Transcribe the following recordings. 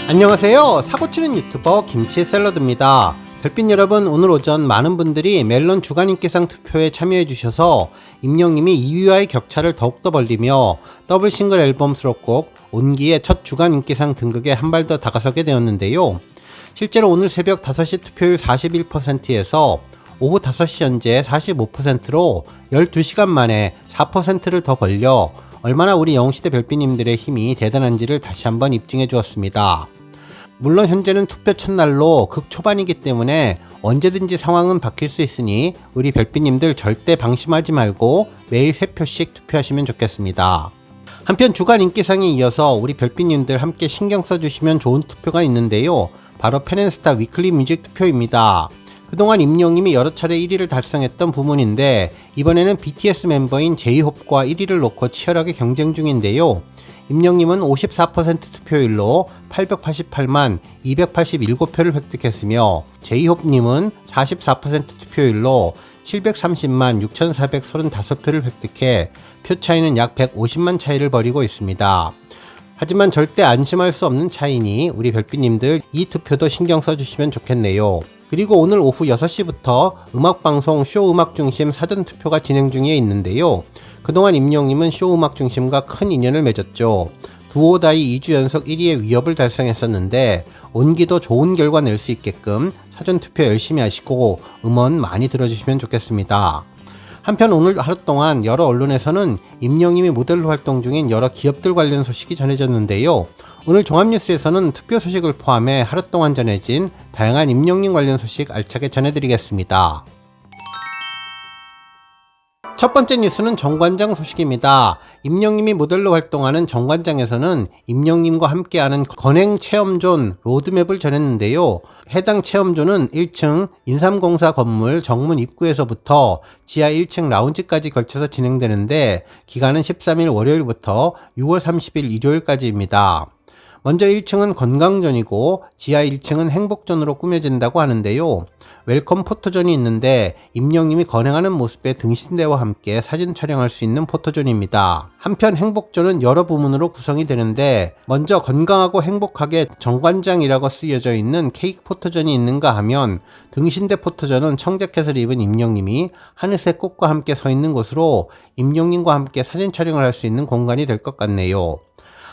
안녕하세요. 사고치는 유튜버 김치샐러드입니다. 별빛 여러분, 오늘 오전 많은 분들이 멜론 주간인기상 투표에 참여해주셔서 임영님이 2위와의 격차를 더욱더 벌리며 더블 싱글 앨범 수록곡 온기의 첫 주간인기상 등극에 한 발 더 다가서게 되었는데요. 실제로 오늘 새벽 5시 투표율 41%에서 오후 5시 현재 45%로 12시간 만에 4%를 더 벌려 얼마나 우리 영웅시대 별빛님들의 힘이 대단한지를 다시 한번 입증해 주었습니다. 물론 현재는 투표 첫날로 극 초반이기 때문에 언제든지 상황은 바뀔 수 있으니 우리 별빛님들 절대 방심하지 말고 매일 3표씩 투표하시면 좋겠습니다. 한편 주간 인기상에 이어서 우리 별빛님들 함께 신경 써주시면 좋은 투표가 있는데요. 바로 팬앤스타 위클리 뮤직 투표입니다. 그동안 임영님이 여러 차례 1위를 달성했던 부문인데 이번에는 BTS 멤버인 제이홉과 1위를 놓고 치열하게 경쟁 중인데요. 임영님은 54% 투표율로 888만 287표를 획득했으며 제이홉님은 44% 투표율로 730만 6435표를 획득해 표 차이는 약 150만 차이를 벌이고 있습니다. 하지만 절대 안심할 수 없는 차이니 우리 별빛님들 이 투표도 신경 써주시면 좋겠네요. 그리고 오늘 오후 6시부터 음악방송 쇼음악중심 사전투표가 진행 중에 있는데요. 그동안 임영님은 쇼음악중심과 큰 인연을 맺었죠. 두오다이 2주 연속 1위의 위협을 달성했었는데 온기도 좋은 결과 낼 수 있게끔 사전투표 열심히 하시고 음원 많이 들어주시면 좋겠습니다. 한편 오늘 하루 동안 여러 언론에서는 임영님이 모델로 활동 중인 여러 기업들 관련 소식이 전해졌는데요. 오늘 종합뉴스에서는 투표 소식을 포함해 하루 동안 전해진 다양한 임영님 관련 소식 알차게 전해드리겠습니다. 첫 번째 뉴스는 정관장 소식입니다. 임영님이 모델로 활동하는 정관장에서는 임영님과 함께하는 건행 체험존 로드맵을 전했는데요. 해당 체험존은 1층 인삼공사 건물 정문 입구에서부터 지하 1층 라운지까지 걸쳐서 진행되는데 기간은 13일 월요일부터 6월 30일 일요일까지입니다. 먼저 1층은 건강존이고 지하 1층은 행복존으로 꾸며진다고 하는데요. 웰컴 포토존이 있는데 임영님이 건행하는 모습의 등신대와 함께 사진 촬영할 수 있는 포토존입니다. 한편 행복존은 여러 부문으로 구성이 되는데 먼저 건강하고 행복하게 정관장이라고 쓰여져 있는 케이크 포토존이 있는가 하면 등신대 포토존은 청자켓을 입은 임영님이 하늘색 꽃과 함께 서 있는 곳으로 임영님과 함께 사진 촬영을 할 수 있는 공간이 될 것 같네요.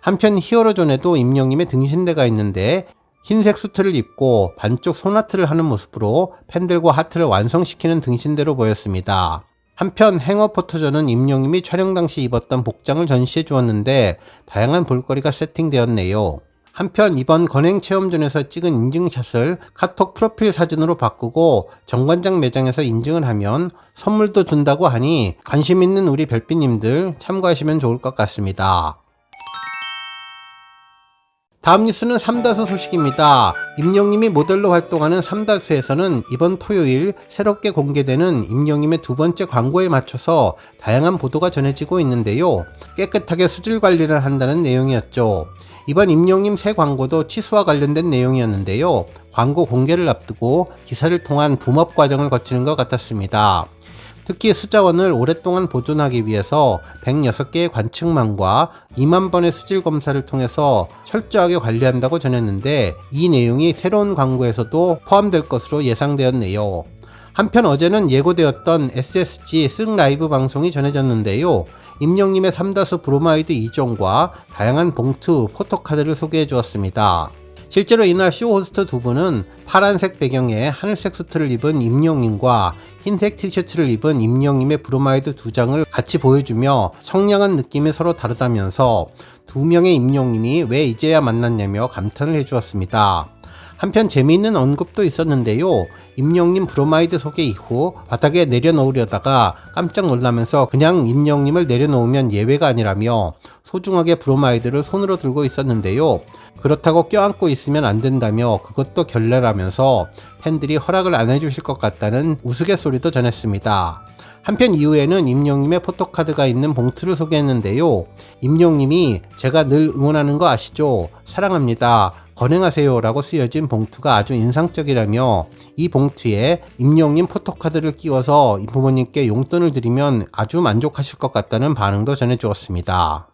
한편 히어로존에도 임영님의 등신대가 있는데 흰색 수트를 입고 반쪽 손아트를 하는 모습으로 팬들과 하트를 완성시키는 등신대로 보였습니다. 한편 행어 포토존은 임영님이 촬영 당시 입었던 복장을 전시해 주었는데 다양한 볼거리가 세팅되었네요. 한편 이번 건행 체험존에서 찍은 인증샷을 카톡 프로필 사진으로 바꾸고 정관장 매장에서 인증을 하면 선물도 준다고 하니 관심 있는 우리 별빛님들 참고하시면 좋을 것 같습니다. 다음 뉴스는 삼다수 소식입니다. 임영님이 모델로 활동하는 삼다수에서는 이번 토요일 새롭게 공개되는 임영님의 두 번째 광고에 맞춰서 다양한 보도가 전해지고 있는데요. 깨끗하게 수질 관리를 한다는 내용이었죠. 이번 임영님 새 광고도 치수와 관련된 내용이었는데요. 광고 공개를 앞두고 기사를 통한 붐업 과정을 거치는 것 같았습니다. 특히 수자원을 오랫동안 보존하기 위해서 106개의 관측망과 2만 번의 수질 검사를 통해서 철저하게 관리한다고 전했는데 이 내용이 새로운 광고에서도 포함될 것으로 예상되었네요. 한편 어제는 예고되었던 SSG 쓱 라이브 방송이 전해졌는데요. 임영님의 삼다수 브로마이드 2종과 다양한 봉투, 포토카드를 소개해 주었습니다. 실제로 이날 쇼 호스트 두 분은 파란색 배경에 하늘색 수트를 입은 임영님과 흰색 티셔츠를 입은 임영님의 브로마이드 2장을 같이 보여주며 청량한 느낌이 서로 다르다면서 두 명의 임영님이 왜 이제야 만났냐며 감탄을 해주었습니다. 한편 재미있는 언급도 있었는데요. 임영님 브로마이드 소개 이후 바닥에 내려놓으려다가 깜짝 놀라면서 그냥 임영님을 내려놓으면 예외가 아니라며 소중하게 브로마이드를 손으로 들고 있었는데요. 그렇다고 껴안고 있으면 안 된다며 그것도 결례라면서 팬들이 허락을 안 해주실 것 같다는 우스갯소리도 전했습니다. 한편 이후에는 임영님의 포토카드가 있는 봉투를 소개했는데요. 임영님이 제가 늘 응원하는 거 아시죠? 사랑합니다. 건행하세요 라고 쓰여진 봉투가 아주 인상적이라며 이 봉투에 임영님 포토카드를 끼워서 부모님께 용돈을 드리면 아주 만족하실 것 같다는 반응도 전해주었습니다.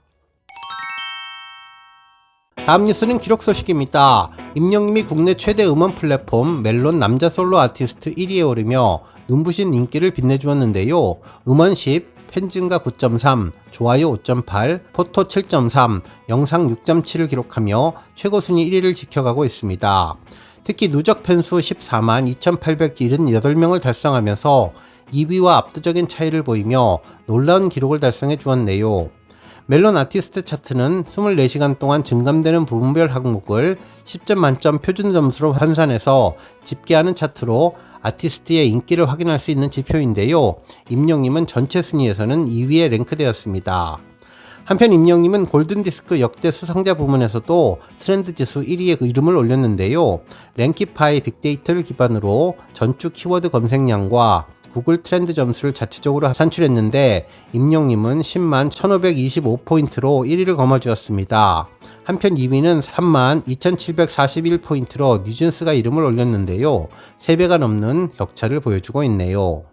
다음 뉴스는 기록 소식입니다. 임영님이 국내 최대 음원 플랫폼 멜론 남자 솔로 아티스트 1위에 오르며 눈부신 인기를 빛내주었는데요. 음원 10, 팬증가 9.3, 좋아요 5.8, 포토 7.3, 영상 6.7을 기록하며 최고 순위 1위를 지켜가고 있습니다. 특히 누적 팬수 14만 2,878명을 달성하면서 2위와 압도적인 차이를 보이며 놀라운 기록을 달성해 주었네요. 멜론 아티스트 차트는 24시간 동안 증감되는 부분별 항목을 10점 만점 표준 점수로 환산해서 집계하는 차트로 아티스트의 인기를 확인할 수 있는 지표인데요. 임영님은 전체 순위에서는 2위에 랭크되었습니다. 한편 임영님은 골든디스크 역대 수상자 부문에서도 트렌드 지수 1위에 이름을 올렸는데요. 랭키파이 빅데이터를 기반으로 전주 키워드 검색량과 구글 트렌드 점수를 자체적으로 산출했는데 임영님은 10만 1525포인트로 1위를 거머쥐었습니다. 한편 2위는 3만 2741포인트로 뉴진스가 이름을 올렸는데요. 3배가 넘는 격차를 보여주고 있네요.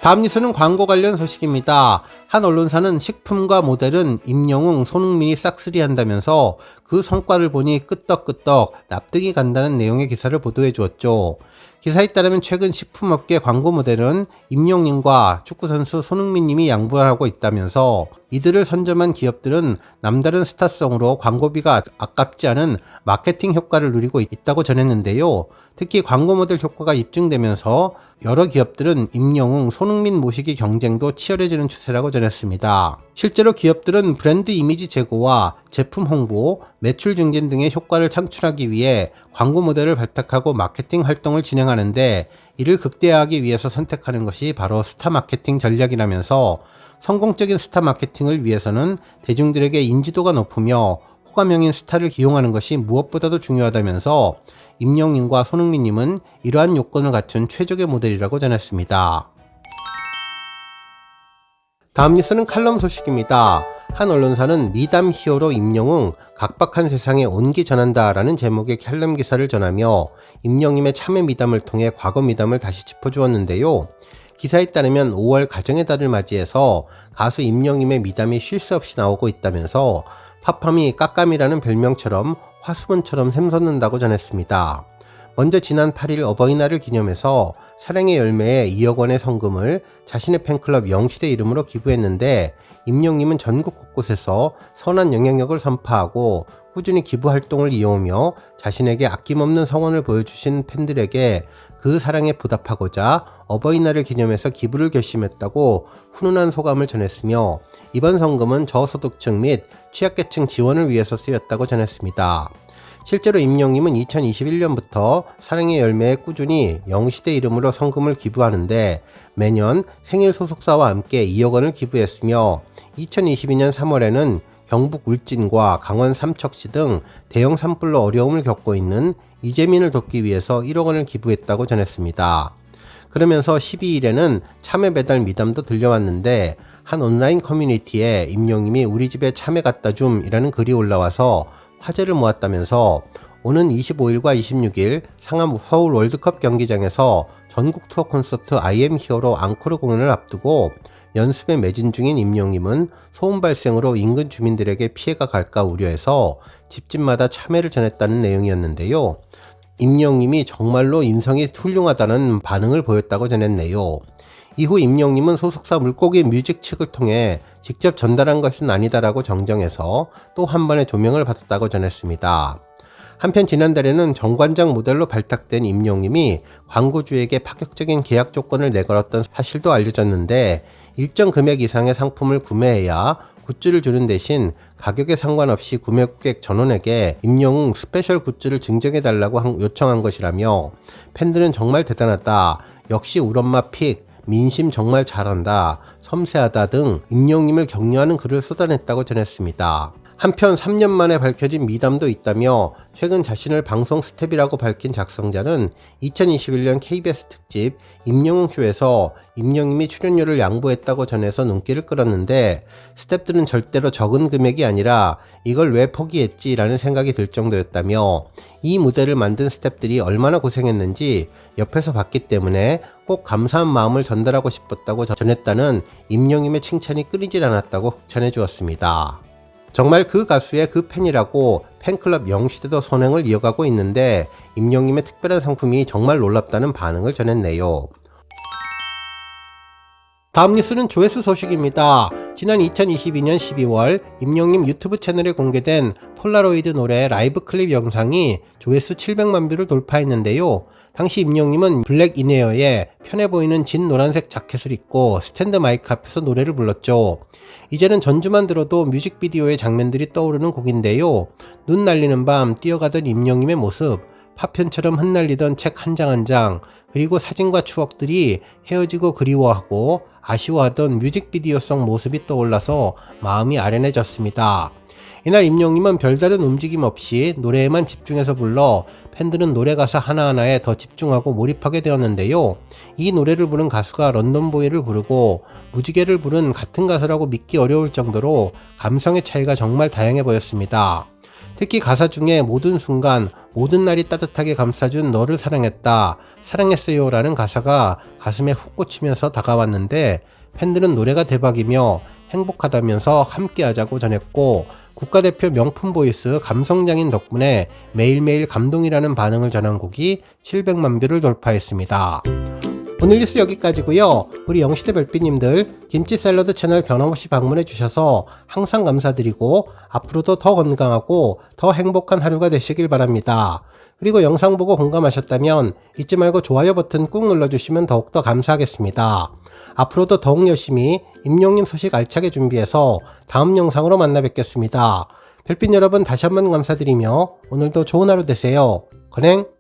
다음 뉴스는 광고 관련 소식입니다. 한 언론사는 식품과 모델은 임영웅, 손흥민이 싹쓸이 한다면서 그 성과를 보니 끄떡끄떡 납득이 간다는 내용의 기사를 보도해 주었죠. 기사에 따르면 최근 식품업계 광고 모델은 임영웅과 축구선수 손흥민님이 양보하고 있다면서 이들을 선점한 기업들은 남다른 스타성으로 광고비가 아깝지 않은 마케팅 효과를 누리고 있다고 전했는데요. 특히 광고 모델 효과가 입증되면서 여러 기업들은 임영웅, 손흥민 모시기 경쟁도 치열해지는 추세라고 전했습니다. 실제로 기업들은 브랜드 이미지 제고와 제품 홍보, 매출 증진 등의 효과를 창출하기 위해 광고 모델을 발탁하고 마케팅 활동을 진행하는데 이를 극대화하기 위해서 선택하는 것이 바로 스타 마케팅 전략이라면서 성공적인 스타 마케팅을 위해서는 대중들에게 인지도가 높으며 호감형인 스타를 기용하는 것이 무엇보다도 중요하다면서 임영웅과 손흥민님은 이러한 요건을 갖춘 최적의 모델이라고 전했습니다. 다음 뉴스는 칼럼 소식입니다. 한 언론사는 미담 히어로 임영웅, 각박한 세상에 온기 전한다 라는 제목의 칼럼 기사를 전하며 임영웅의 참회 미담을 통해 과거 미담을 다시 짚어주었는데요. 기사에 따르면 5월 가정의 달을 맞이해서 가수 임영웅의 미담이 쉴 새 없이 나오고 있다면서 팝함이 깎감이라는 별명처럼 화수분처럼 샘솟는다고 전했습니다. 먼저 지난 8일 어버이날을 기념해서 사랑의 열매에 2억 원의 성금을 자신의 팬클럽 영시대 이름으로 기부했는데 임영웅은 전국 곳곳에서 선한 영향력을 선파하고 꾸준히 기부 활동을 이어오며 자신에게 아낌없는 성원을 보여주신 팬들에게 그 사랑에 보답하고자 어버이날을 기념해서 기부를 결심했다고 훈훈한 소감을 전했으며 이번 성금은 저소득층 및 취약계층 지원을 위해서 쓰였다고 전했습니다. 실제로 임영웅은 2021년부터 사랑의 열매에 꾸준히 영시대 이름으로 성금을 기부하는데 매년 생일 소속사와 함께 2억 원을 기부했으며 2022년 3월에는 경북 울진과 강원 삼척시 등 대형 산불로 어려움을 겪고 있는 이재민을 돕기 위해서 1억 원을 기부했다고 전했습니다. 그러면서 12일에는 참외 배달 미담도 들려왔는데 한 온라인 커뮤니티에 임영웅이 우리 집에 참외 갖다 줌이라는 글이 올라와서 화제를 모았다면서 오는 25일과 26일 상암 서울 월드컵 경기장에서 전국 투어 콘서트 I am 히어로 앙코르 공연을 앞두고 연습에 매진 중인 임영웅은 소음 발생으로 인근 주민들에게 피해가 갈까 우려해서 집집마다 참회를 전했다는 내용이었는데요. 임영웅이 정말로 인성이 훌륭하다는 반응을 보였다고 전했네요. 이후 임영웅은 소속사 물고기 뮤직 측을 통해 직접 전달한 것은 아니다라고 정정해서 또 한 번의 조명을 받았다고 전했습니다. 한편 지난달에는 정관장 모델로 발탁된 임영웅이 광고주에게 파격적인 계약 조건을 내걸었던 사실도 알려졌는데 일정 금액 이상의 상품을 구매해야 굿즈를 주는 대신 가격에 상관없이 구매고객 전원에게 임영웅 스페셜 굿즈를 증정해달라고 요청한 것이라며 팬들은 정말 대단하다, 역시 울엄마 픽, 민심 정말 잘한다, 섬세하다 등 임영웅을 격려하는 글을 쏟아냈다고 전했습니다. 한편 3년 만에 밝혀진 미담도 있다며 최근 자신을 방송 스텝이라고 밝힌 작성자는 2021년 KBS 특집 임영웅 쇼에서 임영웅이 출연료를 양보했다고 전해서 눈길을 끌었는데 스텝들은 절대로 적은 금액이 아니라 이걸 왜 포기했지 라는 생각이 들 정도였다며 이 무대를 만든 스텝들이 얼마나 고생했는지 옆에서 봤기 때문에 꼭 감사한 마음을 전달하고 싶었다고 전했다는 임영웅의 칭찬이 끊이질 않았다고 흑찬해 주었습니다. 정말 그 가수의 그 팬이라고 팬클럽 영시대도 선행을 이어가고 있는데 임영님의 특별한 상품이 정말 놀랍다는 반응을 전했네요. 다음 뉴스는 조회수 소식입니다. 지난 2022년 12월 임영님 유튜브 채널에 공개된 폴라로이드 노래 라이브 클립 영상이 조회수 700만 뷰를 돌파했는데요. 당시 임영님은 블랙 이내어에 편해 보이는 진 노란색 자켓을 입고 스탠드 마이크 앞에서 노래를 불렀죠. 이제는 전주만 들어도 뮤직비디오의 장면들이 떠오르는 곡인데요. 눈 날리는 밤 뛰어가던 임영님의 모습, 파편처럼 흩날리던 책 한 장 한 장, 그리고 사진과 추억들이 헤어지고 그리워하고 아쉬워하던 뮤직비디오 속 모습이 떠올라서 마음이 아련해졌습니다. 이날 임영님은 별다른 움직임 없이 노래에만 집중해서 불러 팬들은 노래 가사 하나하나에 더 집중하고 몰입하게 되었는데요. 이 노래를 부른 가수가 런던보이를 부르고 무지개를 부른 같은 가수라고 믿기 어려울 정도로 감성의 차이가 정말 다양해 보였습니다. 특히 가사 중에 모든 순간, 모든 날이 따뜻하게 감싸준 너를 사랑했다, 사랑했어요 라는 가사가 가슴에 훅 꽂히면서 다가왔는데 팬들은 노래가 대박이며 행복하다면서 함께하자고 전했고 국가대표 명품 보이스 감성장인 덕분에 매일매일 감동이라는 반응을 전한 곡이 700만 뷰를 돌파했습니다. 오늘 뉴스 여기까지고요. 우리 영시대 별빛님들 김치 샐러드 채널 변함없이 방문해 주셔서 항상 감사드리고 앞으로도 더 건강하고 더 행복한 하루가 되시길 바랍니다. 그리고 영상 보고 공감하셨다면 잊지 말고 좋아요 버튼 꾹 눌러주시면 더욱더 감사하겠습니다. 앞으로도 더욱 열심히 임영님 소식 알차게 준비해서 다음 영상으로 만나 뵙겠습니다. 별빛 여러분 다시 한번 감사드리며 오늘도 좋은 하루 되세요. 건행!